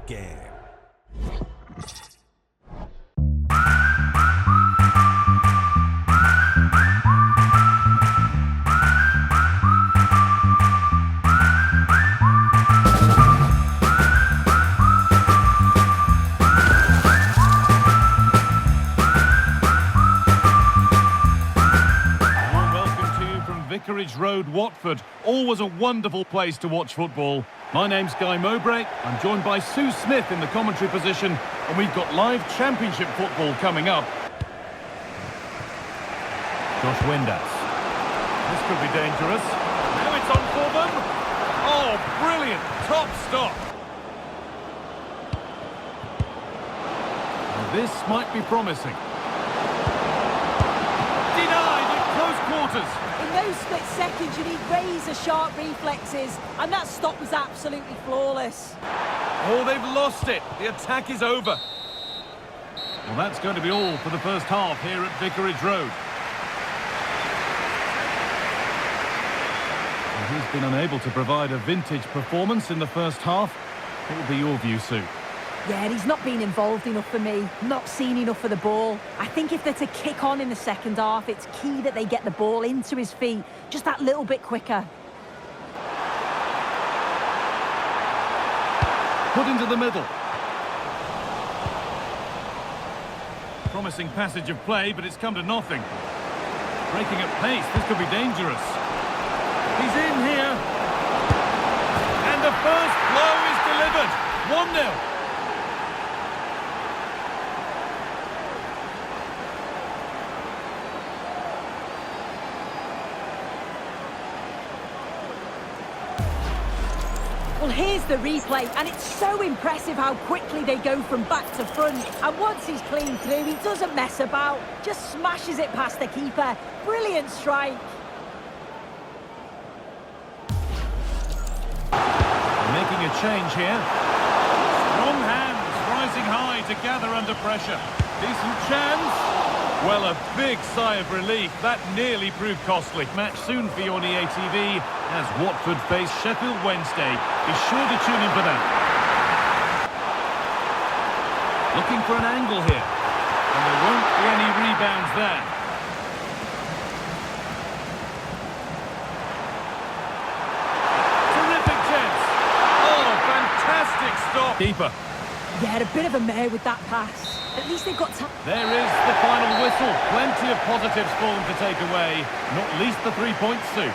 game. Vicarage Road, Watford. Always a wonderful place to watch football. My name's Guy Mowbray. I'm joined by Sue Smith in the commentary position, and we've got live championship football coming up. Josh Windass. This could be dangerous. Now it's on for them. Oh, brilliant. Top stop. And this might be promising. Denied at close quarters. In those split seconds, you need razor-sharp reflexes, and that stop was absolutely flawless. Oh, they've lost it. The attack is over. Well, that's going to be all for the first half here at Vicarage Road. Well, he's been unable to provide a vintage performance in the first half. What will be your view, Sue? Yeah, and he's not been involved enough for me, not seen enough for the ball. I think if they're to kick on in the second half, it's key that they get the ball into his feet just that little bit quicker. Put into the middle. Promising passage of play, but it's come to nothing. Breaking at pace, this could be dangerous. He's in here. And the first blow is delivered. 1-0. Well, here's the replay, and it's so impressive how quickly they go from back to front. And once he's clean through, he doesn't mess about, just smashes it past the keeper. Brilliant strike. Making a change here. Strong hands, rising high to gather under pressure. Decent chance. Well, a big sigh of relief. That nearly proved costly. Match soon for you on EA TV as Watford face Sheffield Wednesday. Be sure to tune in for that. Looking for an angle here. And there won't be any rebounds there. Terrific chance. Oh, fantastic stop. Keeper. Yeah, a bit of a mare with that pass. At least they've got time. There is the final whistle. Plenty of positives for them to take away. Not least the 3 points, Sue.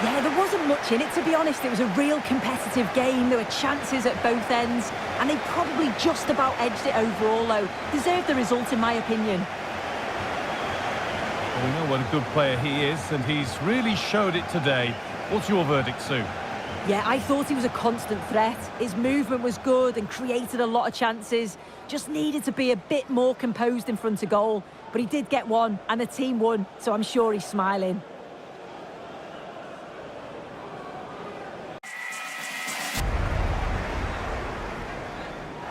Yeah, there wasn't much in it, to be honest. It was a real competitive game. There were chances at both ends, and they probably just about edged it overall, though. Deserved the result, in my opinion. Well, we know what a good player he is, and he's really showed it today. What's your verdict, Sue? Yeah, I thought he was a constant threat. His movement was good and created a lot of chances. Just needed to be a bit more composed in front of goal. But he did get one, and the team won, so I'm sure he's smiling.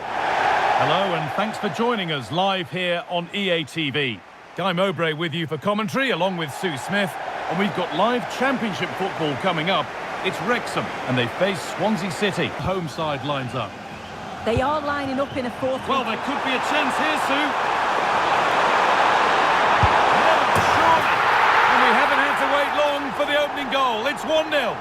Hello, and thanks for joining us live here on EA TV. Guy Mowbray with you for commentary, along with Sue Smith. And we've got live championship football coming up. It's Wrexham, and they face Swansea City. Home side lines up. They are lining up in a 4-3. Well, there could be a chance here, Sue. No, surely. And we haven't had to wait long for the opening goal. It's 1-0.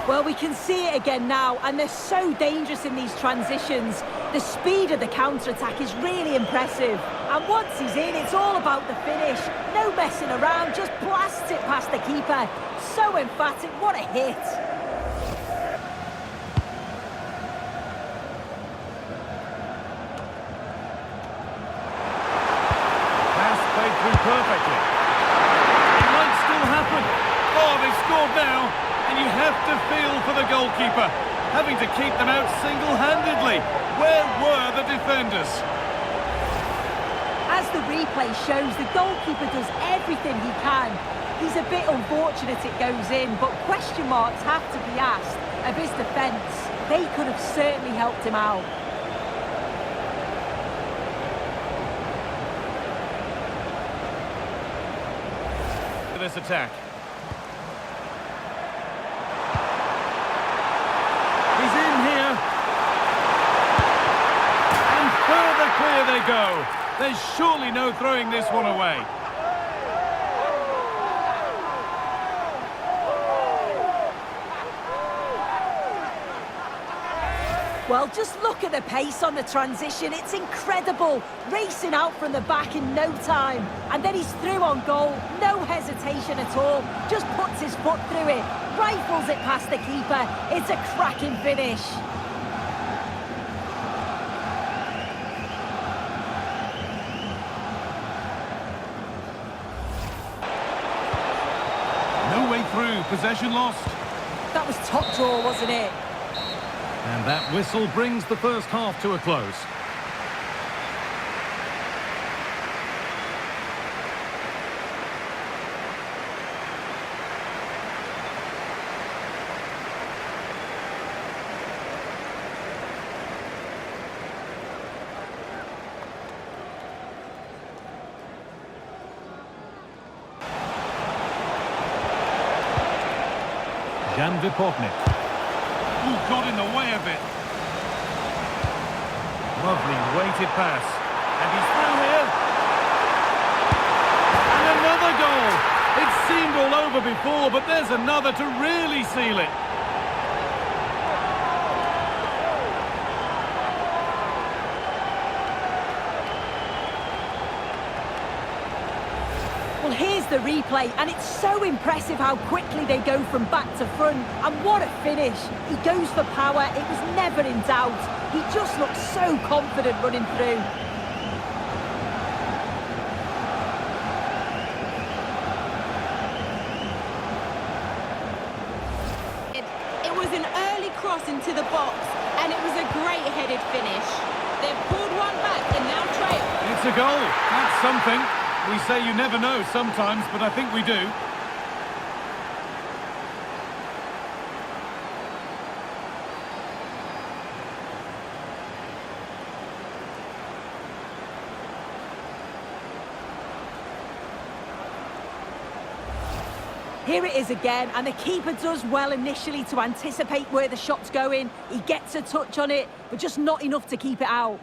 Well, we can see it again now, and they're so dangerous in these transitions. The speed of the counter-attack is really impressive. And once he's in, it's all about the finish. No messing around, just blasts it past the keeper. So emphatic, what a hit. Pass played through perfectly. It might still happen. Oh, they've scored now. And you have to feel for the goalkeeper, having to keep them out single-handedly. Where were the defenders? As the replay shows, the goalkeeper does everything he can. He's a bit unfortunate it goes in, but question marks have to be asked of his defence. They could have certainly helped him out. this attack. He's in here. And further clear they go. There's surely no throwing this one away. Well, just look at the pace on the transition. It's incredible. Racing out from the back in no time. And then he's through on goal. No hesitation at all. Just puts his foot through it. Rifles it past the keeper. It's a cracking finish. No way through. Possession lost. That was top draw, wasn't it? And that whistle brings the first half to a close. Jan Vypovnik. Ooh, got in the way of it. Lovely weighted pass. And he's through here. And another goal. It seemed all over before, but there's another to really seal it. Well, here's the replay, and it's so impressive how quickly they go from back to front. And what a finish. He goes for power. It was never in doubt. He just looks so confident running through. It was an early cross into the box, and it was a great headed finish. They've pulled one back and now trail. It's a goal. That's something. We say you never know sometimes, but I think we do. Here it is again, and the keeper does well initially to anticipate where the shot's going. He gets a touch on it, but just not enough to keep it out.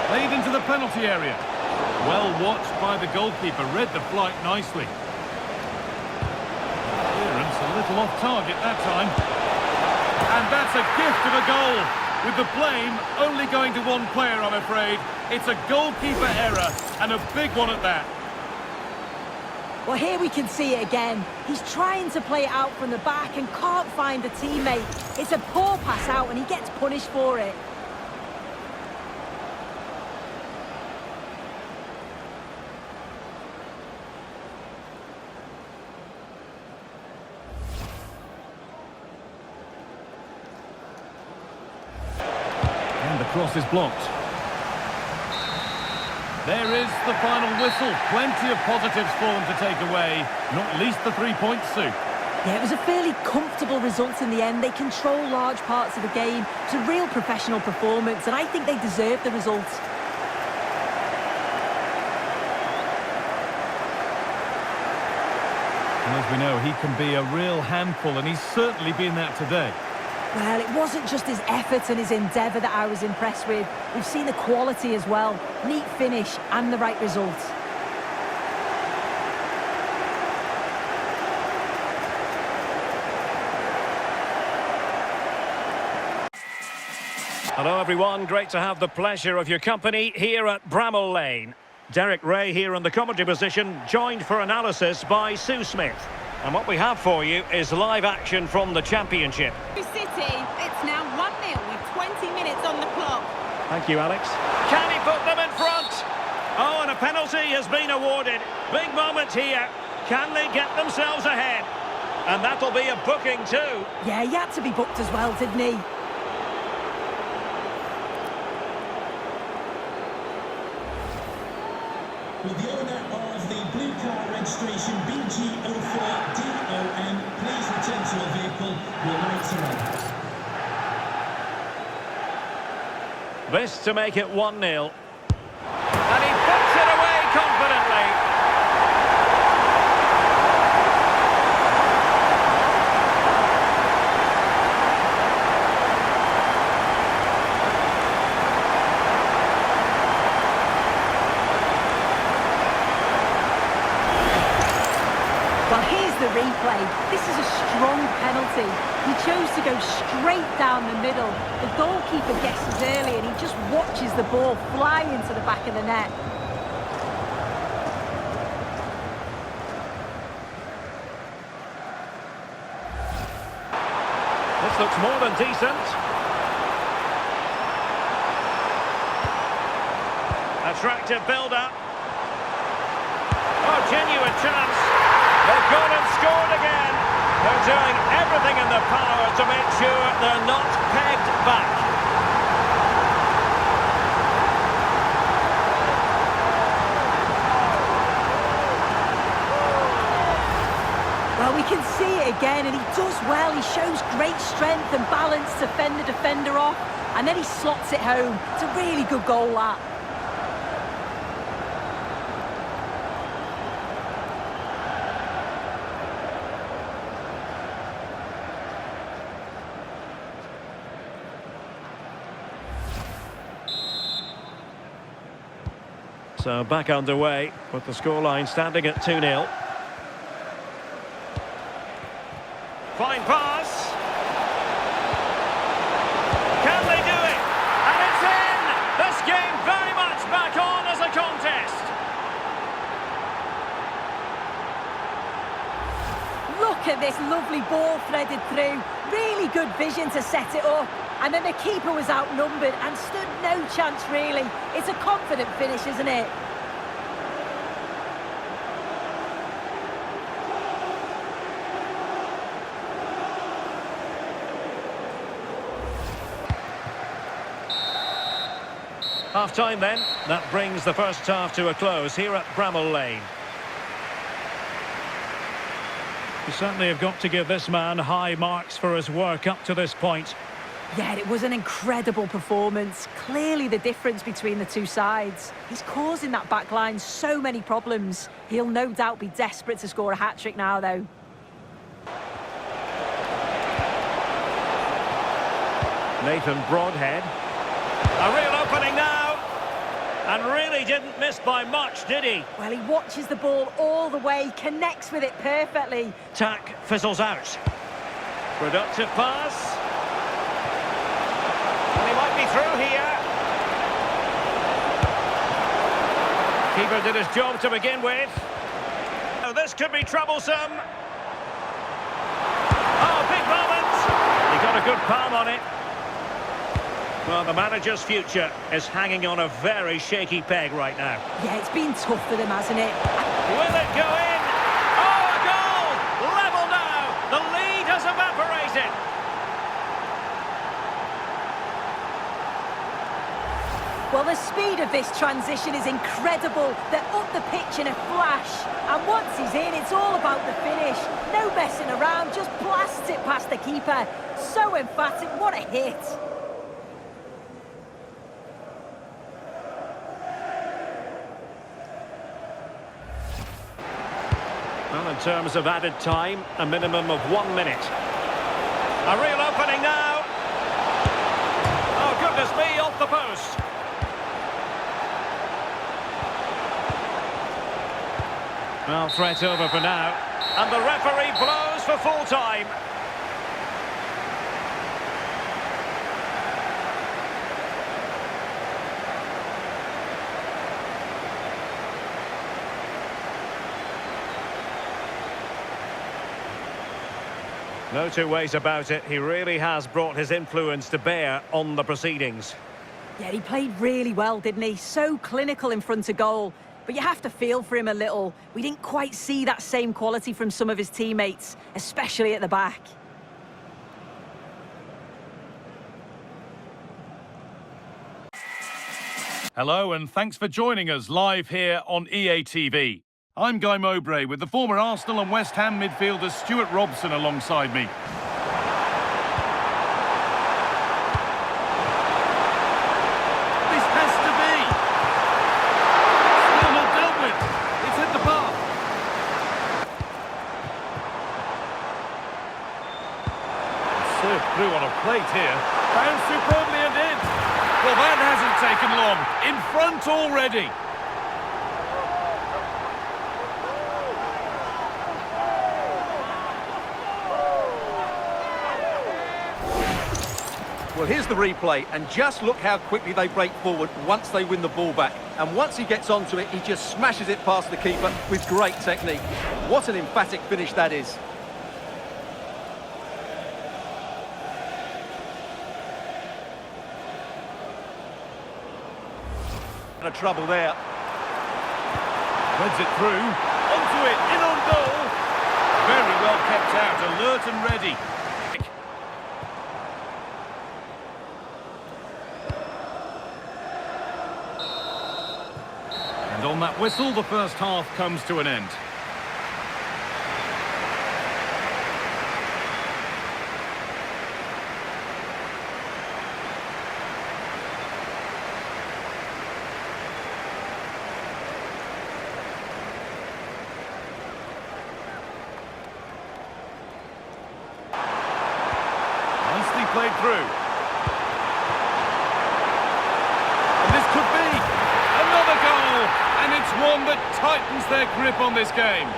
Played into the penalty area. Well watched by the goalkeeper, read the flight nicely. Clearance a little off target that time. And that's a gift of a goal. With the blame only going to one player, I'm afraid. It's a goalkeeper error, and a big one at that. Well, here we can see it again. He's trying to play it out from the back and can't find a teammate. It's a poor pass out, and he gets punished for it. The cross is blocked. There is the final whistle. Plenty of positives for them to take away, not least the 3 points, Sue. Yeah, it was a fairly comfortable result in the end. They control large parts of the game. It's a real professional performance, and I think they deserve the result. And as we know, he can be a real handful, and he's certainly been that today. Well, it wasn't just his effort and his endeavour that I was impressed with. We've seen the quality as well. Neat finish and the right result. Hello everyone, great to have the pleasure of your company here at Bramall Lane. Derek Ray here in the commentary position, joined for analysis by Sue Smith. And what we have for you is live action from the Championship. City, it's now 1-0 with 20 minutes on the clock. Thank you, Alex. Can he put them in front? Oh, and a penalty has been awarded. Big moment here. Can they get themselves ahead? And that'll be a booking too. Yeah, he had to be booked as well, didn't he? With the owner of the blue car registration BG04DO Please return to your vehicle. Your lights are on. This to make it 1-0. And he puts it away confidently. Well, here's the replay. This is a strong penalty. He chose to go straight down the middle. The goalkeeper guesses early and he just watches the ball fly into the back of the net. This looks more than decent. Attractive build-up. Oh, genuine chance. They've gone and scored again. They're doing everything in their power to make sure they're not pegged back. Well, we can see it again, and he does well. He shows great strength and balance to fend the defender off, and then he slots it home. It's a really good goal, that. So back underway with the scoreline standing at 2-0. Fine pass. Can they do it? And it's in! This game very much back on as a contest. Look at this lovely ball threaded through. Really good vision to set it up. And then the keeper was outnumbered and stood no chance, really. It's a confident finish, isn't it? Half-time then. That brings the first half to a close here at Bramall Lane. You certainly have got to give this man high marks for his work up to this point. Yeah, it was an incredible performance. Clearly the difference between the two sides. He's causing that back line so many problems. He'll no doubt be desperate to score a hat-trick now, though. Nathan Broadhead. A real opening now. And really didn't miss by much, did he? Well, he watches the ball all the way, connects with it perfectly. Tack fizzles out. Productive pass. And he might be through here. Keeper did his job to begin with. Oh, this could be troublesome. Oh, big moment. He got a good palm on it. Well, the manager's future is hanging on a very shaky peg right now. Yeah, it's been tough for them, hasn't it? Will it go in? Oh, a goal! Level now! The lead has evaporated. Well, the speed of this transition is incredible. They're up the pitch in a flash. And once he's in, it's all about the finish. No messing around, just blasts it past the keeper. So emphatic, what a hit. Well, in terms of added time, a minimum of 1 minute. A real opening now. Oh, goodness me, off the post. Well, threat over for now. And the referee blows for full time. No two ways about it. He really has brought his influence to bear on the proceedings. Yeah, he played really well, didn't he? So clinical in front of goal. But you have to feel for him a little. We didn't quite see that same quality from some of his teammates, especially at the back. Hello and thanks for joining us live here on EA TV. I'm Guy Mowbray with the former Arsenal and West Ham midfielder Stuart Robson alongside me. This has to be! Still not dealt with. It's hit the bar. Served through on a plate here. Found superbly and in. Well, that hasn't taken long. In front already. Well, here's the replay, and just look how quickly they break forward once they win the ball back. And once he gets onto it, he just smashes it past the keeper with great technique. What an emphatic finish that is. A trouble there. Threads it through. Onto it, in on goal. Very well kept out, alert and ready. And on that whistle, the first half comes to an end. Nicely played through. And this could be another goal. And it's one that tightens their grip on this game.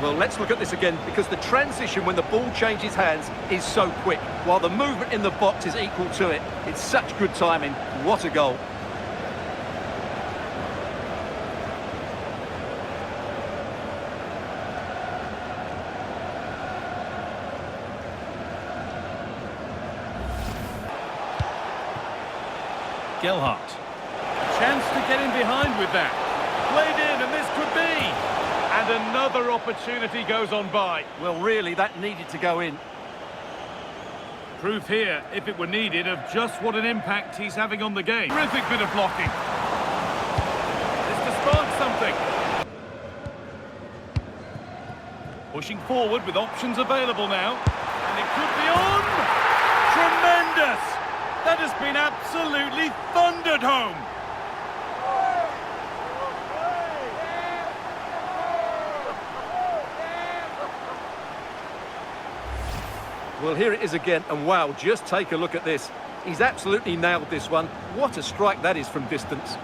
Well, let's look at this again, because the transition when the ball changes hands is so quick, while the movement in the box is equal to it. It's such good timing. What a goal. Gelhardt. Chance to get in behind with that. Played in, and this could be. And another opportunity goes on by. Well, really, that needed to go in. Proof here, if it were needed, of just what an impact he's having on the game. Terrific bit of blocking. This to spark something. Pushing forward with options available now. And it could be on. Tremendous! That has been absolutely thundered home. Well, here it is again, and wow, just take a look at this. He's absolutely nailed this one. What a strike that is from distance.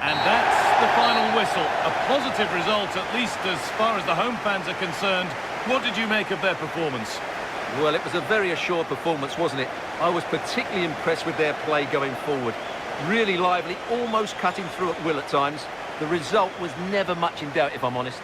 And that's the final whistle. A positive result, at least as far as the home fans are concerned. What did you make of their performance? Well, it was a very assured performance, wasn't it? I was particularly impressed with their play going forward. Really lively, almost cutting through at will at times. The result was never much in doubt, if I'm honest.